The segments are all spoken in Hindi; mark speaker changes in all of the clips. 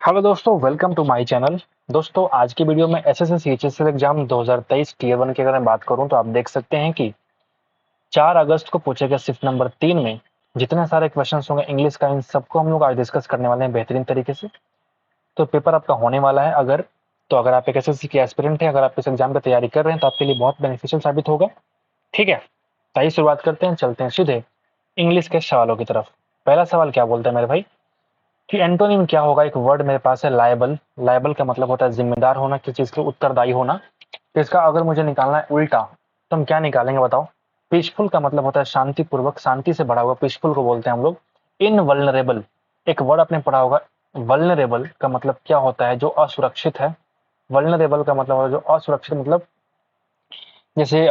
Speaker 1: हेलो दोस्तों, वेलकम टू माय चैनल। दोस्तों, आज की वीडियो में एसएससी सीएचएसएल एग्जाम 2023 टीयर 1 की अगर मैं बात करूं तो आप देख सकते हैं कि 4 अगस्त को पूछे गए शिफ्ट नंबर 3 में जितने सारे क्वेश्चन होंगे इंग्लिश का, इन सबको हम लोग आज डिस्कस करने वाले हैं बेहतरीन तरीके से। तो पेपर आपका होने वाला है। अगर आप एक एसएससी के एस्पिरेंट हैं, अगर आप इस एग्जाम की तैयारी कर रहे हैं तो आपके लिए बहुत बेनिफिशियल साबित होगा। ठीक है, तो आइए शुरुआत करते हैं, चलते हैं सीधे इंग्लिश के सवालों की तरफ। पहला सवाल क्या बोलता है मेरे भाई कि एंटोनिम क्या होगा। एक वर्ड मेरे पास है लायबल। लायबल का मतलब होता है जिम्मेदार होना, किसी चीज के उत्तरदायी होना। तो इसका अगर मुझे निकालना है उल्टा तो हम क्या निकालेंगे बताओ। पीसफुल का मतलब होता है शांतिपूर्वक, शांति से भरा हुआ, पीसफुल को बोलते हैं हम लोग। इनवल्नरेबल एक वर्ड आपने पढ़ा होगा। वल्नरेबल का मतलब क्या होता है, जो असुरक्षित है। वल्नरेबल का मतलब होता है जो असुरक्षित, मतलब जैसे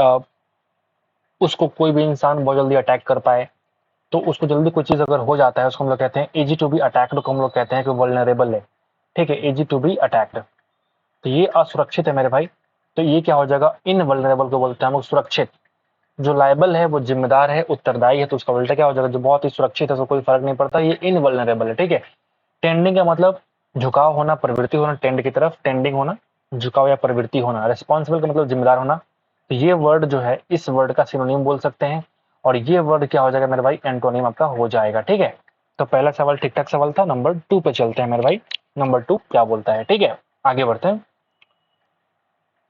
Speaker 1: उसको कोई भी इंसान बहुत जल्दी अटैक कर पाए, तो उसको जल्दी कोई चीज अगर हो जाता है उसको हम लोग कहते हैं इजी टू बी अटैक्ड, को हम लोग कहते हैं कि वल्नरेबल है। ठीक है, इजी टू बी अटैक्ड। तो ये असुरक्षित है मेरे भाई। तो ये क्या हो जाएगा, इनवल्नरेबल को बोलते हैं हम लोग सुरक्षित। जो लायबल है वो जिम्मेदार है, उत्तरदायी है, तो उसका उल्टा क्या हो जाएगा, जो बहुत ही सुरक्षित है, उसको कोई फर्क नहीं पड़ता, ये इनवल्नरेबल है। ठीक है। टेंडिंग का मतलब झुकाव होना, प्रवृत्ति होना, टेंड की तरफ टेंडिंग होना, झुकाव या प्रवृत्ति होना। रिस्पॉन्सिबल का मतलब जिम्मेदार होना। तो ये वर्ड जो है, इस वर्ड का सिनोनिम बोल सकते हैं, और ये वर्ड क्या हो जाएगा मेरे भाई, एंटोनिम आपका हो जाएगा। ठीक है, तो पहला सवाल ठीक ठाक सवाल था। नंबर 2 पे चलते हैं मेरे भाई। नंबर 2 क्या बोलता है, ठीक है, आगे बढ़ते हैं।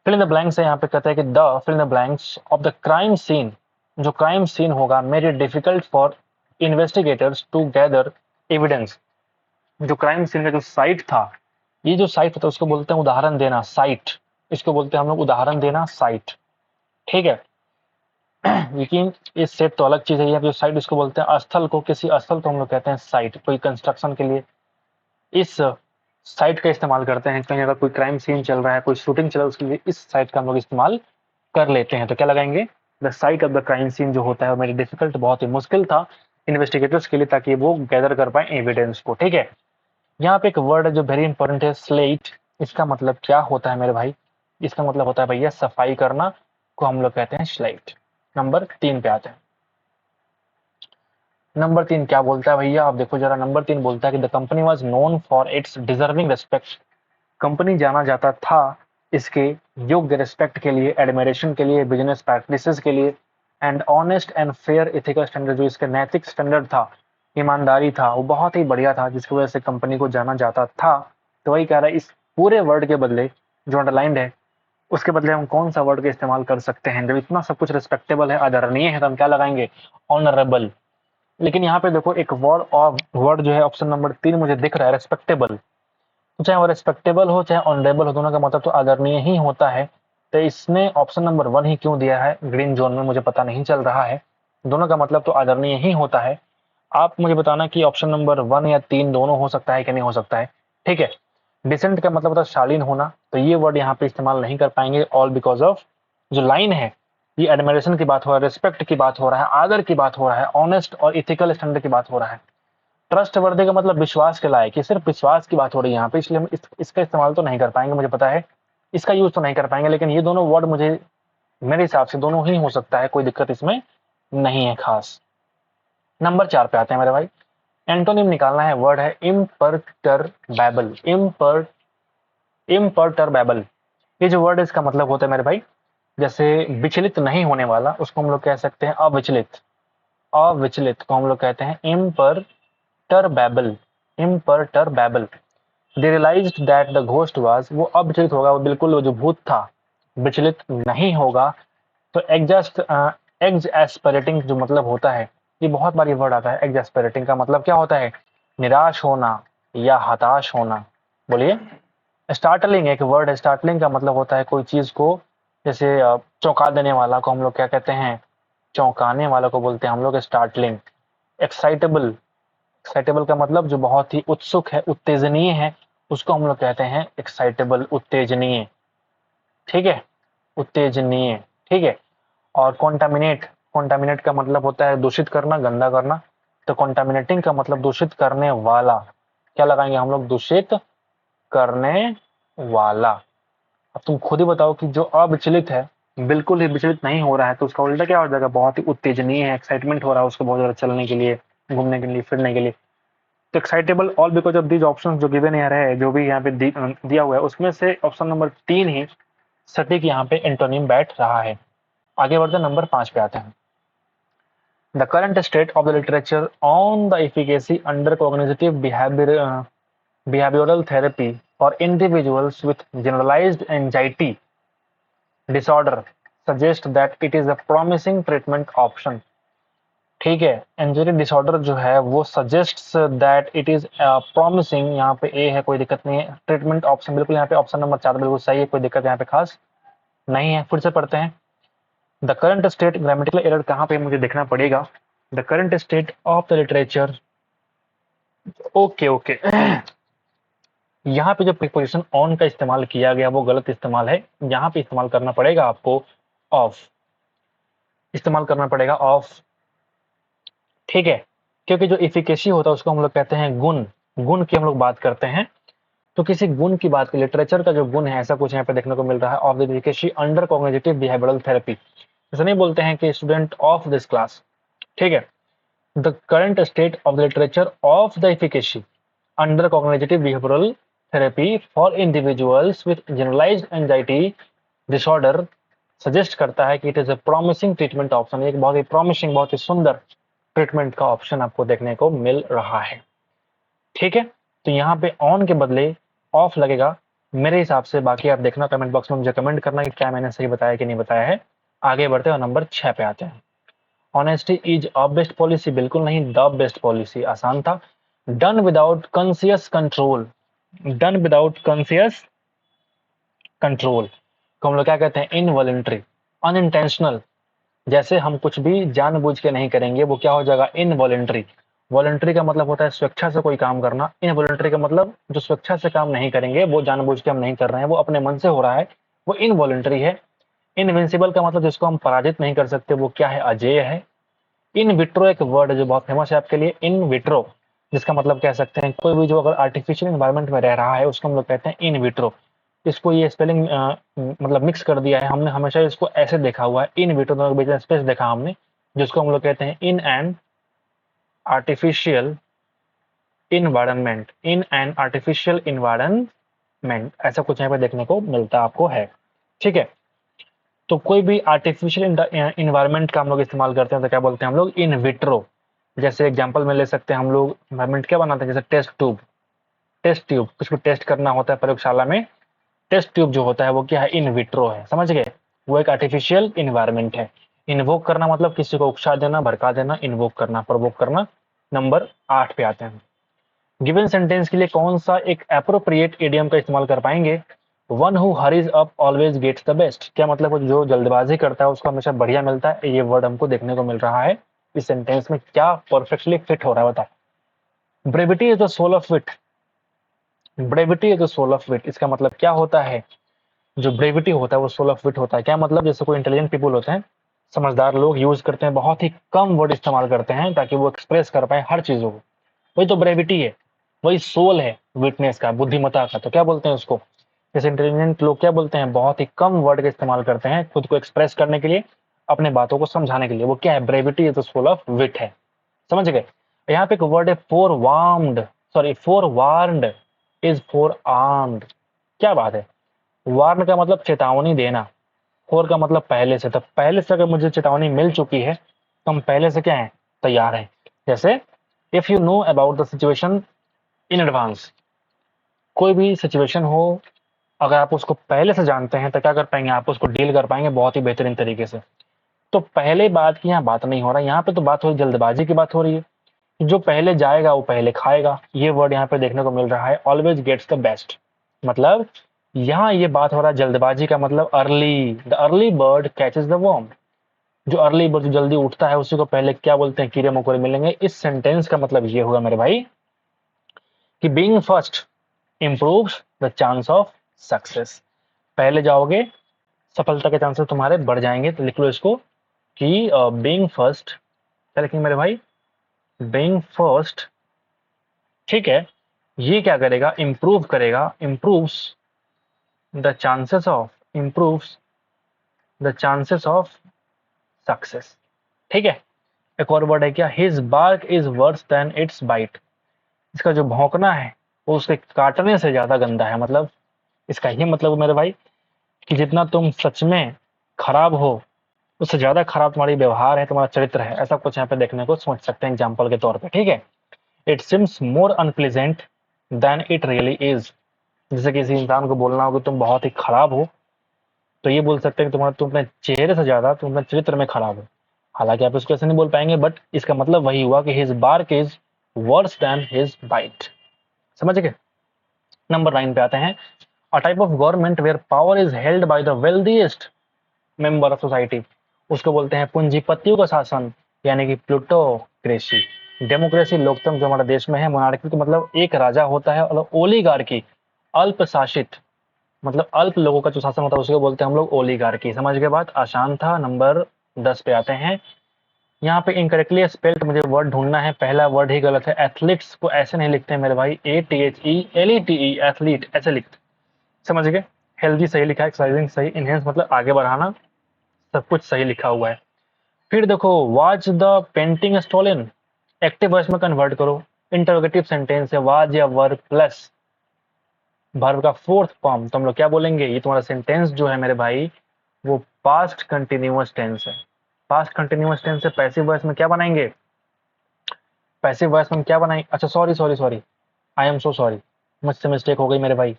Speaker 1: फिल इन द ब्लैंक्स है, यहाँ पे कहता है कि the fill in the blanks of the crime scene. जो क्राइम सीन होगा made it difficult for investigators to gather evidence. जो क्राइम सीन का जो साइट था, ये जो साइट होता है उसको बोलते हैं उदाहरण देना, साइट। इसको बोलते हैं हम लोग उदाहरण देना, साइट। ठीक है, लेकिन इस सेट तो अलग चीज है। जो साइट इसको बोलते हैं स्थल को, किसी स्थल को हम लोग कहते हैं साइट। कोई कंस्ट्रक्शन के लिए इस साइट का इस्तेमाल करते हैं। कहीं अगर कोई क्राइम सीन चल रहा है, कोई शूटिंग चल रहा है, उसके लिए इस साइट का हम लोग इस्तेमाल कर लेते हैं। तो क्या लगाएंगे, the site of the crime scene जो होता है वो मेरी डिफिकल्ट, बहुत ही मुश्किल था इन्वेस्टिगेटर्स के लिए, ताकि वो गैदर कर पाए एविडेंस को। ठीक है, यहाँ पे एक वर्ड है जो वेरी इंपॉर्टेंट है, स्लेट। इसका मतलब क्या होता है मेरे भाई, इसका मतलब होता है भैया सफाई करना, को हम लोग कहते हैं स्लेट। नंबर 3 पे आते हैं। नंबर 3 क्या बोलता है भैया, आप देखो जरा। नंबर 3 बोलता है कि the company was known for its deserving respect. Company जाना जाता था इसके योग्य रिस्पेक्ट के लिए, एडमिरेशन के लिए, बिजनेस प्रैक्टिसेस के लिए, and honest and fair ethical standard. जो इसके नैतिक स्टैंडर्ड था, ईमानदारी था, वो बहुत ही बढ़िया था, जिसकी वजह से कंपनी को जाना जाता था। तो वही कह रहा है, इस पूरे वर्ड के बदले जो अंडरलाइंड है, उसके बदले हम कौन सा वर्ड का इस्तेमाल कर सकते हैं। जब इतना सब कुछ रिस्पेक्टेबल है, आदरणीय है, तो हम क्या लगाएंगे, ऑनरेबल। लेकिन यहाँ पे देखो एक वर्ड जो है ऑप्शन नंबर 3 मुझे दिख रहा है, रेस्पेक्टेबल। तो चाहे वो रेस्पेक्टेबल हो चाहे ऑनरेबल हो, दोनों का मतलब तो आदरणीय ही होता है। तो इसने ऑप्शन नंबर 1 ही क्यों दिया है ग्रीन जोन में, मुझे पता नहीं चल रहा है। दोनों का मतलब तो आदरणीय ही होता है। आप मुझे बताना कि ऑप्शन नंबर 1 या 3 दोनों हो सकता है कि नहीं हो सकता है। ठीक है, डिसेंट का मतलब होता है शालीन होना, तो ये वर्ड यहाँ पे इस्तेमाल नहीं कर पाएंगे, ऑल बिकॉज ऑफ जो लाइन है, ये एडमिरेशन की बात हो रहा है, रिस्पेक्ट की बात हो रहा है, आदर की बात हो रहा है, ऑनेस्ट और इथिकल स्टैंडर्ड की बात हो रहा है। ट्रस्ट वर्दी का मतलब विश्वास के लायक, ये सिर्फ विश्वास की बात हो रही है यहाँ पे, इसलिए हम इसका इस्तेमाल तो नहीं कर पाएंगे, मुझे पता है इसका यूज तो नहीं कर पाएंगे। लेकिन ये दोनों वर्ड मुझे, मेरे हिसाब से दोनों ही हो सकता है, कोई दिक्कत इसमें नहीं है खास। नंबर 4 पे आते हैं मेरे भाई। एंटोनिम निकालना है, वर्ड है इम्परटरबेबल। इम्परटरबेबल, ये जो वर्ड है इसका मतलब होता है मेरे भाई, जैसे विचलित नहीं होने वाला, उसको हम लोग कह सकते हैं अविचलित। अविचलित को हम लोग कहते हैं imperturbable. Imperturbable. They realised that the ghost was, वो अविचलित होगा, वो बिल्कुल, वो जो भूत था विचलित नहीं होगा। तो एग्जैस्परेटिंग जो मतलब होता है, ये बहुत बार ये वर्ड आता है। एग्जैस्परेटिंग का मतलब क्या होता है, निराश होना या हताश होना। बोलिए। स्टार्टलिंग एक वर्ड है, स्टार्टलिंग का मतलब होता है कोई चीज को, जैसे चौंका देने वाला को हम लोग क्या कहते हैं, चौंकाने वाला को बोलते हैं हम लोग स्टार्टलिंग। एक्साइटेबल, एक्साइटेबल का मतलब जो बहुत ही उत्सुक है, उत्तेजनीय है, उसको हम लोग कहते हैं एक्साइटेबल, उत्तेजनीय। ठीक है, उत्तेजनीय। ठीक है, और कॉन्टामिनेट, कॉन्टामिनेट का मतलब होता है दूषित करना, गंदा करना। तो कॉन्टामिनेटिंग का मतलब दूषित करने वाला, क्या लगाएंगे हम लोग, दूषित करने वाला। अब तुम खुद ही बताओ कि जो अविचलित है, बिल्कुल ही विचलित नहीं हो रहा है, तो उसका उल्टा क्या हो जाएगा, बहुत ही उत्तेजनीय है, एक्साइटमेंट हो रहा है उसको बहुत ज्यादा चलने के लिए, घूमने के लिए, फिरने के लिए। तो excitable all because of these option जो गिवन यहाँ है, जो भी यहाँ पे दिया हुआ है, उसमें से ऑप्शन नंबर 3 ही सटीक यहाँ पे एंटोनिम बैठ रहा है। आगे बढ़ते नंबर 5 पे आते हैं। The current state of the literature on the efficacy under cognitive behavioral therapy for individuals with generalized anxiety disorder suggest that it is a promising treatment option। ठीक है, एंजाइटी डिसऑर्डर जो है वो suggests that it is promising, यहाँ पे ए है, कोई दिक्कत नहीं है। ट्रीटमेंट ऑप्शन बिल्कुल यहाँ पे ऑप्शन नंबर 4 बिल्कुल सही है, कोई दिक्कत यहाँ पे खास नहीं है। फिर से पढ़ते हैं। The current state, grammatical error कहाँ पे मुझे देखना पड़ेगा। The current state of the literature, okay okay, यहाँ पे जो प्रीपोजिशन ऑन का इस्तेमाल किया गया वो गलत इस्तेमाल है। यहाँ पे इस्तेमाल करना पड़ेगा आपको ऑफ, इस्तेमाल करना पड़ेगा ऑफ। ठीक है, क्योंकि जो इफिकेसी होता है उसको हम लोग कहते हैं गुण, गुण की हम लोग बात करते हैं। तो किसी गुण की बात, लिटरेचर का जो गुण है, ऐसा कुछ यहाँ पे देखने को मिल रहा है। Of the efficacy under cognitive behavioural therapy, ऐसा नहीं बोलते हैं कि स्टूडेंट ऑफ दिस क्लास। ठीक है, the current state of the literature of the efficacy under cognitive behavioural therapy for individuals with generalised anxiety disorder suggest करता है कि it is a promising treatment option. एक बहुत ही प्रॉमिसिंग, बहुत ही सुंदर ट्रीटमेंट का ऑप्शन आपको देखने को मिल रहा है। ठीक है, तो यहाँ पे ऑन के बदले ऑफ लगेगा मेरे हिसाब से। बाकी आप देखना, कमेंट बॉक्स में मुझे कमेंट करना कि क्या मैंने सही बताया कि नहीं बताया है। आगे बढ़ते हैं और नंबर 6 पे आते हैं। Honesty is a best policy, बिल्कुल नहीं, द बेस्ट पॉलिसी आसान था। Done without conscious control, done without conscious control को हम लोग क्या कहते हैं, इनवॉलंटरी, अनइंटेंशनल। जैसे हम कुछ भी जानबूझ के नहीं करेंगे वो क्या हो जाएगा, इनवॉलंटरी। वॉलंटरी का मतलब होता है स्वेच्छा से कोई काम करना, इनवॉलंटरी का मतलब जो स्वेच्छा से काम नहीं करेंगे, वो जानबूझ के हम नहीं कर रहे हैं, वो अपने मन से हो रहा है, वो इनवॉलंटरी है। इनविंसिबल का मतलब जिसको हम पराजित नहीं कर सकते, वो क्या है, अजेय है। इन विट्रो एक वर्ड है जो बहुत फेमस है आपके लिए, इन विट्रो, जिसका मतलब कह सकते हैं कोई भी जो अगर आर्टिफिशियल एनवायरनमेंट में रह रहा है उसको हम लोग कहते हैं इन विट्रो। इसको ये स्पेलिंग मतलब मिक्स कर दिया है हमने, हमेशा इसको ऐसे देखा हुआ है, इन विट्रो, दोनों के बीच में स्पेस देखा हमने, जिसको हम लोग कहते हैं in an artificial environment, in an artificial environment, ऐसा कुछ यहाँ पे देखने को मिलता आपको है। ठीक है, तो कोई भी आर्टिफिशियल इन्वायरमेंट का हम लोग इस्तेमाल करते हैं तो क्या बोलते हैं हम लोग, इन विट्रो। जैसे एग्जांपल में ले सकते हैं हम लोग, इन्वायरमेंट क्या बनाते हैं, जैसे टेस्ट ट्यूब, टेस्ट ट्यूब, कुछ भी टेस्ट करना होता है प्रयोगशाला में, टेस्ट ट्यूब जो होता है वो क्या है, इन विट्रो है, समझ गए। वो एक आर्टिफिशियल इन्वायरमेंट है। इन्वोक करना मतलब किसी को उकसा देना, भड़का देना, इन्वोक करना, प्रवोक करना। नंबर 8 पे आते हैं। गिवन सेंटेंस के लिए कौन सा एक एप्रोप्रिएट इडियम का इस्तेमाल कर पाएंगे। One who hurries up always gets the best, क्या मतलब जो जल्दबाजी करता है उसको हमेशा बढ़िया मिलता है, ये वर्ड हमको देखने को मिल रहा है इस सेंटेंस में। क्या परफेक्टली फिट हो रहा है बताओ। Brevity is the soul of wit, brevity is the soul of wit, इसका मतलब क्या होता है, जो ब्रेविटी होता है वो सोल ऑफ विट होता है। क्या मतलब, जैसे कोई इंटेलिजेंट पीपल होते हैं, समझदार लोग यूज करते हैं, बहुत ही कम वर्ड इस्तेमाल करते हैं ताकि वो एक्सप्रेस कर पाए हर चीजों को, वही तो ब्रेविटी है, वही सोल है विटनेस का, बुद्धिमत्ता का। तो क्या बोलते हैं उसको, जैसे इंटेलिजेंट लोग क्या बोलते हैं, बहुत ही कम वर्ड का इस्तेमाल करते हैं खुद को एक्सप्रेस करने के लिए, अपने बातों को समझाने के लिए, वो क्या है, brevity is the soul of wit है, समझ गए। यहाँ पे एक वर्ड है fore warmed, sorry forewarned is forearmed, क्या बात है। वार्न का मतलब चेतावनी देना, फोर का मतलब पहले से, तो पहले से अगर मुझे चेतावनी मिल चुकी है तो हम पहले से क्या है, तैयार हैं। जैसे if you know about the situation in advance, कोई भी सिचुएशन हो अगर आप उसको पहले से जानते हैं तो क्या कर पाएंगे, आप उसको डील कर पाएंगे बहुत ही बेहतरीन तरीके से। तो पहले बात की यहाँ बात नहीं हो रहा, यहाँ पे तो बात हो रही, जल्दबाजी की बात हो रही है। जो पहले जाएगा वो पहले खाएगा, ये वर्ड यहाँ पे देखने को मिल रहा है, ऑलवेज गेट्स द बेस्ट। मतलब यहाँ ये बात हो रहा है जल्दबाजी का, मतलब early, the early bird catches the worm, जो अर्ली बर्ड जो जल्दी उठता है उसी को पहले क्या बोलते हैं, कीड़े मकोड़े मिलेंगे। इस सेंटेंस का मतलब ये होगा मेरे भाई कि being first improves the chance of success, पहले जाओगे सफलता के चांसेस तुम्हारे बढ़ जाएंगे। तो लिख लो इसको कि बीइंग फर्स्ट, क्या लिखेंगे मेरे भाई, बीइंग फर्स्ट, ठीक है, ये क्या करेगा, इंप्रूव करेगा, improves the chances of, improves the chances of success. ठीक है, एक और वर्ड है क्या, his bark is worse than its bite, इसका जो भौंकना है वो उसके काटने से ज्यादा गंदा है। मतलब इसका ये मतलब मेरे भाई कि जितना तुम सच में खराब हो उससे ज्यादा खराब तुम्हारी व्यवहार है, तुम्हारा चरित्र है। ऐसा कुछ यहाँ पे देखने को समझ सकते हैं एग्जाम्पल के तौर पे, ठीक है। It seems more unpleasant than it really is. जैसे किसी इंसान को बोलना हो कि तुम बहुत ही खराब हो, तो ये बोल सकते हैं कि तुम अपने चेहरे से ज्यादा तुम अपने चरित्र में खराब हो। हालांकि आप इसको ऐसे नहीं बोल पाएंगे, बट इसका मतलब वही हुआ कि his bark is worse than his bite. समझ गए। नंबर 9 पे आते हैं। A type of government where power is held by the wealthiest member of society. उसको बोलते हैं पूंजीपतियों का शासन, यानी कि प्लूटोक्रेसी। डेमोक्रेसी लोकतंत्र जो हमारे देश में है। मोनार्की तो मतलब एक राजा होता है, और ओलिगार्की अल्प शासित, मतलब अल्प लोगों का जो शासन होता है उसको बोलते हैं हम लोग ओलिगार्की। समझ के बाद आसान था। नंबर 10 पे आते हैं। यहाँ पे इनकरेक्टली स्पेल्ड मुझे वर्ड ढूंढना है, पहला वर्ड ही गलत है। एथलीट्स को ऐसे नहीं लिखते हैं मेरे भाई, ATHELETE एथलीट ऐसे लिखते। समझ गए। हेल्दी सही लिखा है, एक्सरसाइजिंग सही, इनहेंस मतलब आगे बढ़ाना, सब कुछ सही लिखा हुआ है। फिर देखो, was the painting stolen, active voice में कन्वर्ट करो। इंटरोगेटिव सेंटेंस है, वाज या वर्ब प्लस वर्ब का फोर्थ फॉर्म, तो हम लोग क्या बोलेंगे, ये तुम्हारा सेंटेंस जो है मेरे भाई वो पास्ट कंटिन्यूअस टेंस है। पास्ट कंटिन्यूअस टेंस से पैसिव वॉइस में क्या बनाएंगे, पैसिव वॉइस में क्या बनाएंगे, अच्छा sorry sorry sorry, I am so sorry, मुझसे मिस्टेक हो गई मेरे भाई।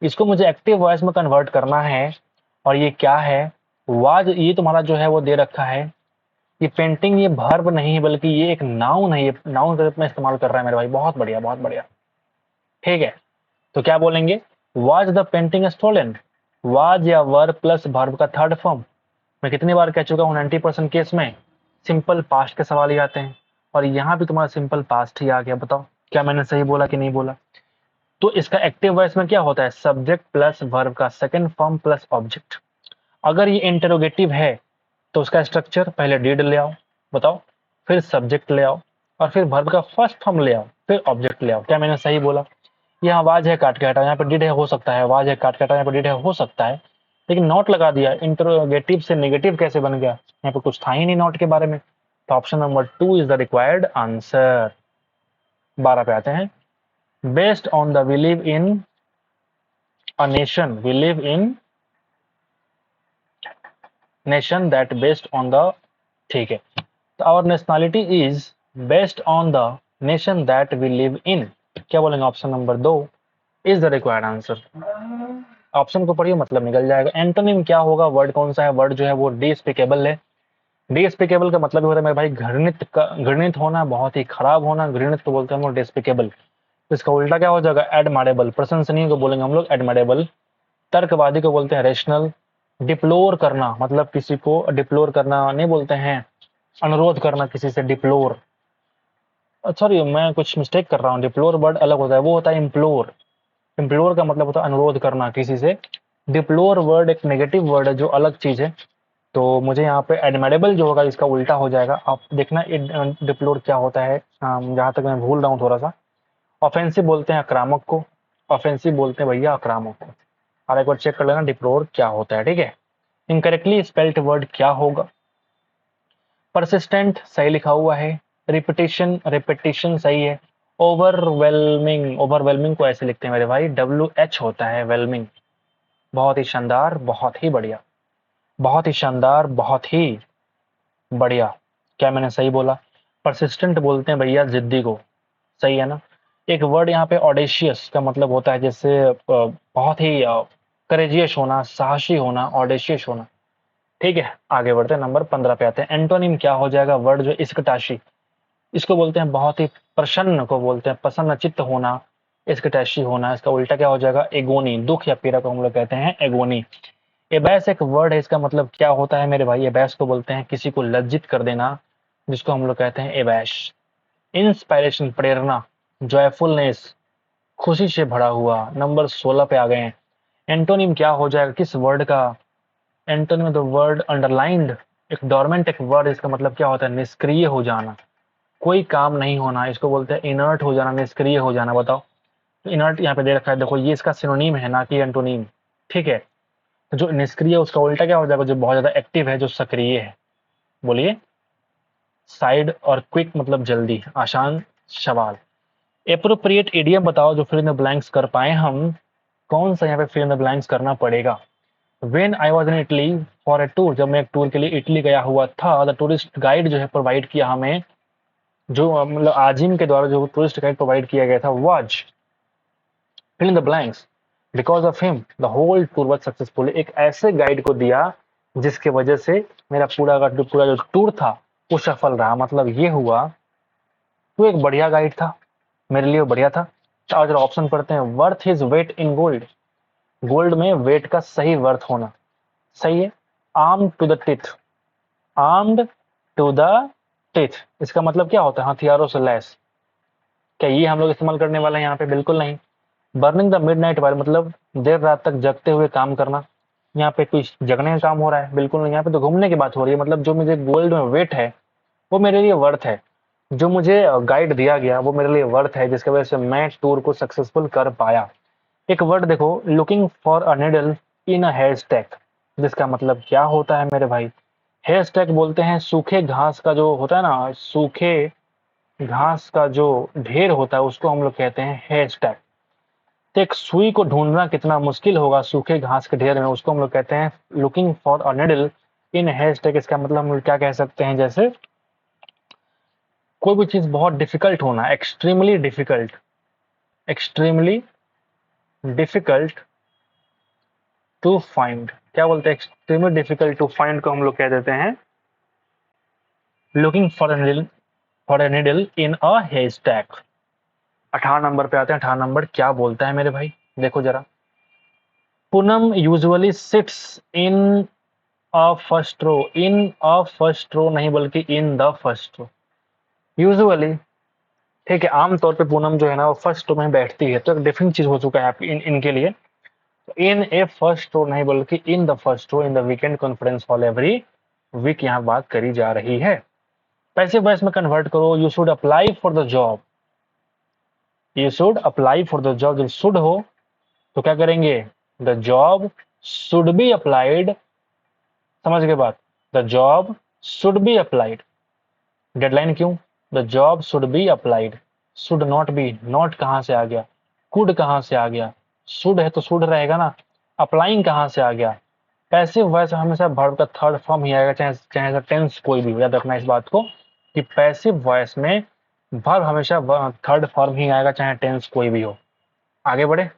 Speaker 1: इसको मुझे एक्टिव वॉइस में कन्वर्ट करना है। और ये क्या है, वाज ये तुम्हारा जो है वो दे रखा है। ये पेंटिंग ये वर्ब नहीं है, बल्कि ये एक नाउन है, ये नाउन के रूप में इस्तेमाल कर रहा है मेरे भाई। बहुत बढ़िया बहुत बढ़िया, ठीक है। तो क्या बोलेंगे, was the painting stolen. Was या वर्ब प्लस वर्ब का थर्ड फॉर्म। मैं कितनी बार कह चुका हूँ, 90% केस में सिंपल पास्ट के सवाल ही आते हैं, और यहाँ भी तुम्हारा सिंपल पास्ट ही आ गया। बताओ क्या मैंने सही बोला कि नहीं बोला। तो इसका एक्टिव वॉइस में क्या होता है, सब्जेक्ट प्लस वर्ब का सेकंड फॉर्म प्लस ऑब्जेक्ट। अगर ये इंटरोगेटिव है तो उसका स्ट्रक्चर पहले डिड ले आओ, बताओ, फिर सब्जेक्ट ले आओ, और फिर वर्ब का फर्स्ट फॉर्म ले आओ, फिर ऑब्जेक्ट ले आओ। क्या मैंने सही बोला। यहाँ वाज है काट के हटाओ, यहाँ पे डिड है हो सकता है, वाज है काट के हटाओ, यहाँ पे डिड है हो सकता है, लेकिन नॉट लगा दिया। इंटरोगेटिव से नेगेटिव कैसे बन गया, यहाँ पे कुछ था ही नहीं नॉट के बारे में। तो option number 2 is the required answer. 12 पे आते हैं। Based on the we live in a nation, we live in nation that based on the, ठीक है। तो our nationality is based on the nation that we live in. क्या बोलेंगे, option number 2 is the required answer. Option को पढ़िए मतलब निकल जाएगा। एंटोनिम क्या होगा, वर्ड कौन सा है, वर्ड जो है वो डिस्पिकेबल है। डिस्पिकेबल का मतलब होता है मेरे भाई घृणित का, घृणित होना, बहुत ही खराब होना, घृणित को बोलते हैं हम लोग डिस्पिकेबल। तो इसका उल्टा क्या हो जाएगा, एडमारेबल। प्रशंसनीय को बोलेंगे हम लोग एडमारेबल। तर्कवादी को बोलते हैं रेशनल। डिप्लोर करना मतलब किसी को डिप्लोर करना नहीं बोलते हैं, अनुरोध करना किसी से, डिप्लोर। सॉरी मैं कुछ मिस्टेक कर रहा हूँ, डिप्लोर वर्ड अलग होता है, वो होता है इम्प्लोर। इम्प्लोर का मतलब होता है अनुरोध करना किसी से। डिप्लोर वर्ड एक नेगेटिव वर्ड है जो अलग चीज है। तो मुझे यहाँ पे एडमायरेबल जो होगा इसका उल्टा हो जाएगा। आप देखना डिप्लोर क्या होता है, जहां तक मैं भूल रहा हूँ थोड़ा सा। ऑफेंसिव बोलते हैं आक्रामक को, ऑफेंसिव बोलते हैं भैया आक्रामक को। आप एक बार चेक कर लेना डिप्लोर क्या होता है, ठीक है। इनकरेक्टली स्पेल्ड वर्ड क्या होगा, परसिस्टेंट सही लिखा हुआ है, रिपीटिशन रिपीटिशन सही है, ओवरवेलमिंग, ओवरवेलमिंग को ऐसे लिखते हैं मेरे भाई, WH होता है वेलमिंग। बहुत ही शानदार, बहुत ही बढ़िया, बहुत ही शानदार, बहुत ही बढ़िया। क्या मैंने सही बोला। परसिस्टेंट बोलते हैं भैया जिद्दी को, सही है ना। एक वर्ड यहाँ पे ऑडेशियस का मतलब होता है जैसे बहुत ही करेजियस होना, साहसी होना, ऑडेशियस होना, ठीक है। आगे बढ़ते हैं, नंबर 15 पे आते हैं। एंटोनिम क्या हो जाएगा, वर्ड जो इस्कटाशी, इसको बोलते हैं बहुत ही प्रसन्न को बोलते हैं प्रसन्न चित्त होना, इस्कटाशी होना। इसका उल्टा क्या हो जाएगा, एगोनी, दुख या पीड़ा को हम लोग कहते हैं एगोनी। एबैस एक वर्ड है, इसका मतलब क्या होता है मेरे भाई, एबैस को बोलते हैं किसी को लज्जित कर देना, जिसको हम लोग कहते हैं एबैश। इंस्पायरेशन प्रेरणा, जॉयफुलनेस खुशी से भरा हुआ। नंबर 16 पे आ गए हैं। एंटोनिम क्या हो जाएगा किस वर्ड का, एंटोनिम द वर्ड अंडरलाइंड, एक डोरमेंट एक वर्ड, इसका मतलब क्या होता है, निष्क्रिय हो जाना, कोई काम नहीं होना, इसको बोलते हैं इनर्ट हो जाना, निष्क्रिय हो जाना। बताओ, तो इनर्ट यहाँ पे दे रखा है, देखो ये इसका सिनोनिम है ना कि एंटोनिम, ठीक है। तो जो निष्क्रिय है उसका उल्टा क्या हो जाएगा, जो बहुत ज्यादा एक्टिव है, जो सक्रिय है। बोलिए। साइड और क्विक मतलब जल्दी, आसान सवाल। एप्रोप्रिएट इडियम बताओ जो फिल इन द ब्लैंक्स कर पाए हम। कौन सा यहाँ पे फिल इन द ब्लैंक्स करना पड़ेगा। When I was in Italy for a tour, जब मैं एक टूर के लिए इटली गया हुआ था, द टूरिस्ट गाइड जो है प्रोवाइड किया हमें, जो मतलब आजिम के द्वारा जो टूरिस्ट गाइड प्रोवाइड किया गया था, was fill in the blanks because of him the whole tour was successful. एक ऐसे गाइड को दिया जिसके वजह से मेरा पूरा जो टूर था वो सफल रहा। मतलब ये हुआ वो एक बढ़िया गाइड था, मेरे लिए वो बढ़िया था। और जरा ऑप्शन पढ़ते हैं, worth his weight in gold, gold में वेट का सही वर्थ होना, सही है। Armed to the teeth, armed to the teeth, इसका मतलब क्या होता है, हथियारों से लैस। क्या ये हम लोग इस्तेमाल करने वाले हैं यहाँ पे, बिल्कुल नहीं। बर्निंग द मिडनाइट ऑयल, मतलब देर रात तक जगते हुए काम करना। यहाँ पे कोई जगने का काम हो रहा है, बिल्कुल नहीं। यहाँ पे तो घूमने की बात हो रही है। मतलब जो मुझे गोल्ड में वेट है वो मेरे लिए वर्थ है, जो मुझे गाइड दिया गया वो मेरे लिए वर्थ है, जिसकी वजह से मैं टूर को सक्सेसफुल कर पाया। एक वर्ड देखो, looking for a needle in a haystack, जिसका मतलब क्या होता है मेरे भाई। हेयर स्टैक बोलते हैं सूखे घास का जो होता है ना, सूखे घास का जो ढेर होता है उसको हम लोग कहते हैं हेयर स्टैक। तो एक सुई को ढूंढना कितना मुश्किल होगा सूखे घास के ढेर में, उसको हम लोग कहते हैं looking for a needle in haystack. इसका मतलब हम लोग क्या कह सकते हैं, जैसे कोई भी चीज बहुत डिफिकल्ट होना, extremely difficult, extremely difficult to find. क्या बोलते हैं, एक्सट्रीमली डिफिकल्ट टू फाइंड को हम लोग कह देते हैं looking for a needle in a haystack. 18 नंबर पे आते हैं। 18 नंबर क्या बोलता है मेरे भाई, देखो जरा। Poonam usually sits in a first row, in a first row नहीं बल्कि in the first row. Usually, ठीक है, आमतौर पे पूनम जो है ना वो फर्स्ट रो में बैठती है, तो एक डिफरेंट चीज हो चुका है इनके लिए। इन ए फर्स्ट रो नहीं बल्कि in the first row in the weekend conference hall every week यहाँ बात करी जा रही है। पैसिव वॉइस में कन्वर्ट करो, you should apply for the job, you should apply for the job. जब शुड हो तो क्या करेंगे, the job should be applied, समझ गए बात, the job should be applied. Deadline क्यों, the job should be applied, should not be, not कहां से आ गया, कुड कहां से आ गया, शुड है तो शुड रहेगा ना, अप्लाइंग कहां से आ गया। पैसिव वॉइस हमेशा वर्ब का थर्ड फॉर्म ही आएगा, चाहे चाहे टेंस कोई भी हो। याद रखना इस बात को कि पैसिव वॉइस में वर्ब हमेशा थर्ड फॉर्म ही आएगा, चाहे टेंस कोई भी हो। आगे बढ़े,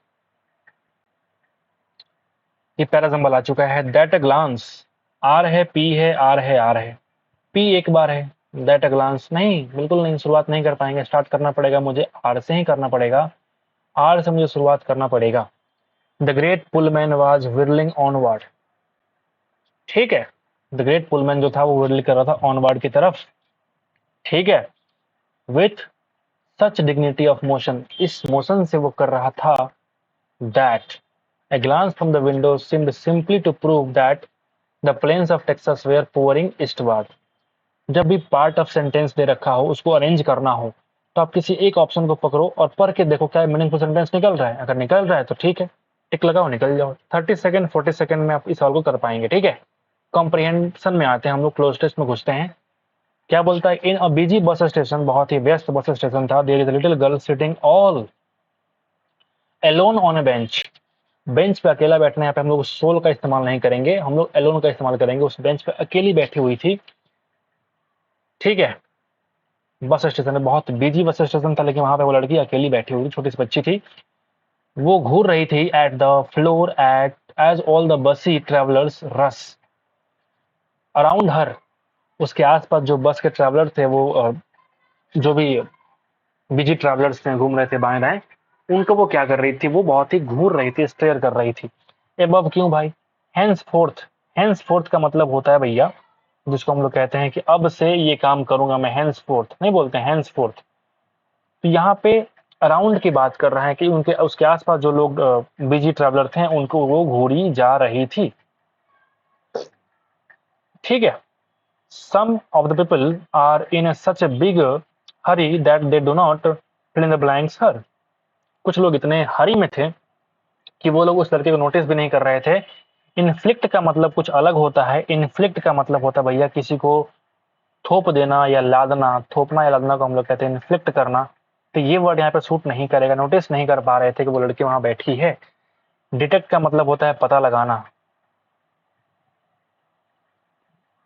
Speaker 1: ये पैराजम्बल आ चुका है। दैट अ ग्लांस, आर है पी है आर है आर है, पी एक बार है, दैट अ ग्लांस नहीं, बिल्कुल नहीं, शुरुआत नहीं कर पाएंगे। स्टार्ट करना पड़ेगा मुझे आर से ही करना पड़ेगा, आर से मुझे शुरुआत करना पड़ेगा। The great Pullman was whirling onward, ठीक है, द ग्रेट पुलमैन जो था वो विरल कर रहा था ऑनवर्ड की तरफ, ठीक है। With such dignity of motion, इस मोशन से वो कर रहा था। That a glance from the window seemed simply to prove that the plains of Texas were pouring eastward। जब भी पार्ट ऑफ सेंटेंस दे रखा हो उसको अरेंज करना हो तो आप किसी एक ऑप्शन को पकड़ो और पढ़ के देखो क्या मीनिंगफुल सेंटेंस निकल रहा है। अगर निकल रहा है तो ठीक है, टिक लगाओ, निकल जाओ। 30 सेकंड 40 सेकंड में आप इस सवाल को कर पाएंगे, ठीक है। कॉम्प्रिहेंशन में आते हैं हम लोग, क्लोज टेस्ट में घुसते हैं। क्या बोलता है, इन अ बिजी बस स्टेशन, बहुत ही व्यस्त बस स्टेशन था, there is a little girl sitting all alone on a bench. Bench पे अकेला बैठना, यहाँ पे हम लोग सोल का इस्तेमाल नहीं करेंगे, हम लोग एलोन का इस्तेमाल करेंगे। उस बेंच पे अकेली बैठी हुई थी, ठीक है। बस स्टेशन है, बहुत बिजी बस स्टेशन था, लेकिन वहां पे वो लड़की अकेली बैठी हुई थी, छोटी सी बच्ची थी। वो घूर रही थी at the floor at as all the busy travellers rush around her. उसके आसपास जो बस के ट्रेवलर थे, वो जो भी बिजी ट्रैवलर्स थे, घूम रहे थे बाएं दाएं, उनको वो क्या कर रही थी, वो बहुत ही घूर रही थी, स्टेयर कर रही थी। एबव क्यों भाई, हैंस फोर्थ, हैंस फोर्थ का मतलब होता है भैया, जिसको हम लोग कहते हैं कि अब से ये काम करूंगा मैं, हैंस फोर्थ नहीं बोलते, हैंस फोर्थ। तो यहाँ पे अराउंड की बात कर रहा है कि उनके उसके आसपास जो लोग बिजी ट्रैवलर थे उनको वो घूरी जा रही थी, ठीक है। Some of the people are in such a big hurry that they do not fill in the blanks here. कुछ लोग इतने हरी में थे कि वो लोग उस लड़के को नोटिस भी नहीं कर रहे थे। इन्फ्लिक्ट का मतलब कुछ अलग होता है, इन्फ्लिक्ट का मतलब होता है भैया किसी को थोप देना या लादना, थोपना या लादना को हम लोग कहते हैं इन्फ्लिक्ट करना। तो ये वर्ड यहाँ पे सूट नहीं करेगा। नोटिस नहीं कर पा रहे थे कि वो लड़की वहां बैठी है। डिटेक्ट का मतलब होता है पता लगाना।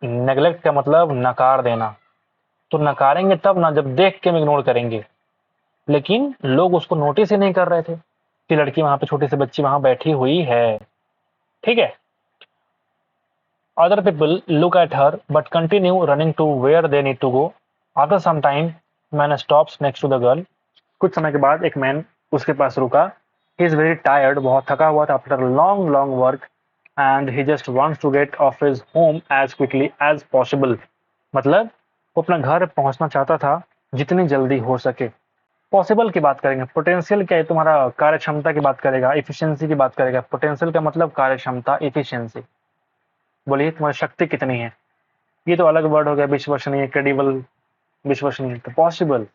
Speaker 1: नेग्लेक्ट का मतलब नकार देना। तो नकारेंगे तब ना जब देख के हम इग्नोर करेंगे, लेकिन लोग उसको नोटिस ही नहीं कर रहे थे कि लड़की वहां पे, छोटी सी बच्ची वहां बैठी हुई है। ठीक है। Other people look at her but continue running to where they need to go. After some time man stops next to the girl. कुछ समय के बाद एक मैन उसके पास रुका। ही इज वेरी टायर्ड, बहुत थका हुआ था after long long work, and he just wants to get off his home as quickly as possible. मतलब वो अपना घर पहुंचना चाहता था जितनी जल्दी हो सके। पॉसिबल की बात करेंगे। पोटेंशियल क्या है, तुम्हारा कार्य क्षमता की बात करेगा, इफिशियंसी की बात करेगा। पोटेंशियल का मतलब कार्य क्षमता, इफिशियंसी। बोलिए तुम्हारी शक्ति कितनी है। ये तो अलग वर्ड हो गया, विश्वसनीय, क्रेडिबल, विश्वसनीय। तो पॉसिबल,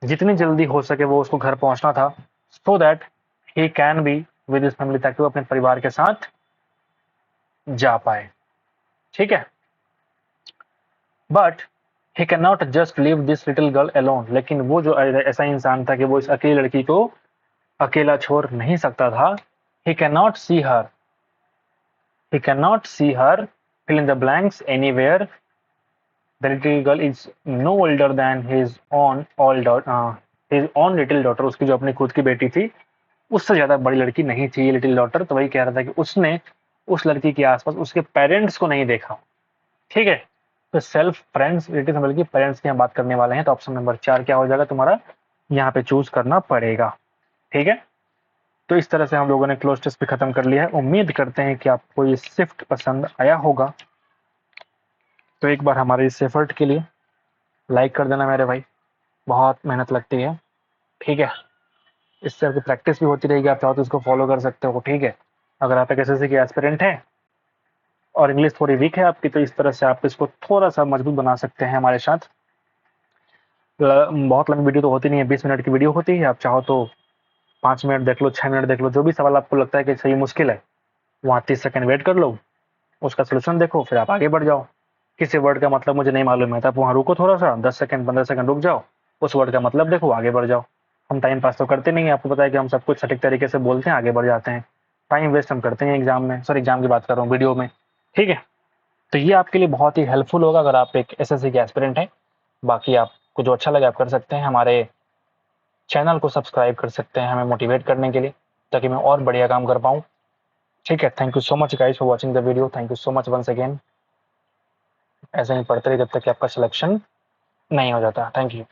Speaker 1: जितनी जल्दी हो सके वो उसको घर पहुंचना था, so that he can be with his family, ताकि वो अपने परिवार के साथ जा पाए। ठीक है। But he can not just leave this little girl alone. लेकिन वो जो ऐसा इंसान था कि वो इस अकेली लड़की को अकेला छोड़ नहीं सकता था। He can not see her, he cannot see her, fill in the blanks anywhere. The little girl is no older than his own little daughter. उसकी जो अपनी खुद की बेटी थी उससे ज्यादा बड़ी लड़की नहीं थी ये लिटिल डॉटर। तो वही कह रहा था कि उसने उस लड़की के आसपास उसके पेरेंट्स को नहीं देखा। ठीक है। तो सेल्फ, फ्रेंड्स, रिलेटिव, बल्कि पेरेंट्स की हम बात करने वाले हैं। तो ऑप्शन नंबर 4 क्या हो जाएगा तुम्हारा, यहाँ पे चूज करना पड़ेगा। ठीक है। तो इस तरह से हम लोगों ने क्लोज टेस्ट भी खत्म कर लिया है। उम्मीद करते हैं कि आपको ये शिफ्ट पसंद आया होगा। तो एक बार हमारे इस एफर्ट के लिए लाइक कर देना मेरे भाई, बहुत मेहनत लगती है। ठीक है। इस तरह की प्रैक्टिस भी होती रहेगी, आप चाहो तो इसको फॉलो कर सकते हो। ठीक है। अगर आप एक एसएससी के एस्पिरेंट हैं और इंग्लिश थोड़ी वीक है आपकी, तो इस तरह से आप इसको थोड़ा सा मजबूत बना सकते हैं हमारे साथ। बहुत लंबी वीडियो तो होती नहीं है, 20 मिनट की वीडियो होती है। आप चाहो तो 5 मिनट देख लो, 6 मिनट देख लो, जो भी सवाल आपको लगता है कि सही मुश्किल है वहाँ 30 सेकंड वेट कर लो, उसका सोल्यूशन देखो, फिर आप आगे बढ़ जाओ। किसी वर्ड का मतलब मुझे नहीं मालूम है तो आप वहाँ रुको, थोड़ा सा 10 सेकंड 15 सेकंड रुक जाओ, उस वर्ड का मतलब देखो, आगे बढ़ जाओ। हम टाइम पास तो करते नहीं है, आपको पता है कि हम सब कुछ सटीक तरीके से बोलते हैं, आगे बढ़ जाते हैं। टाइम वेस्ट हम करते हैं एग्जाम में, सॉरी एग्जाम की बात कर रहा हूँ, वीडियो में। ठीक है। तो ये आपके लिए बहुत ही हेल्पफुल होगा अगर आप एक एसएससी के एस्पिरेंट हैं। बाकी आपको जो अच्छा लगे आप कर सकते हैं। हमारे चैनल को सब्सक्राइब कर सकते हैं हमें मोटिवेट करने के लिए, ताकि मैं और बढ़िया काम कर पाऊँ। ठीक है। Thank you so much guys for watching the video. Thank you so much once again. ऐसे ही पढ़ते रहिए जब तक कि आपका सिलेक्शन नहीं हो जाता। Thank you.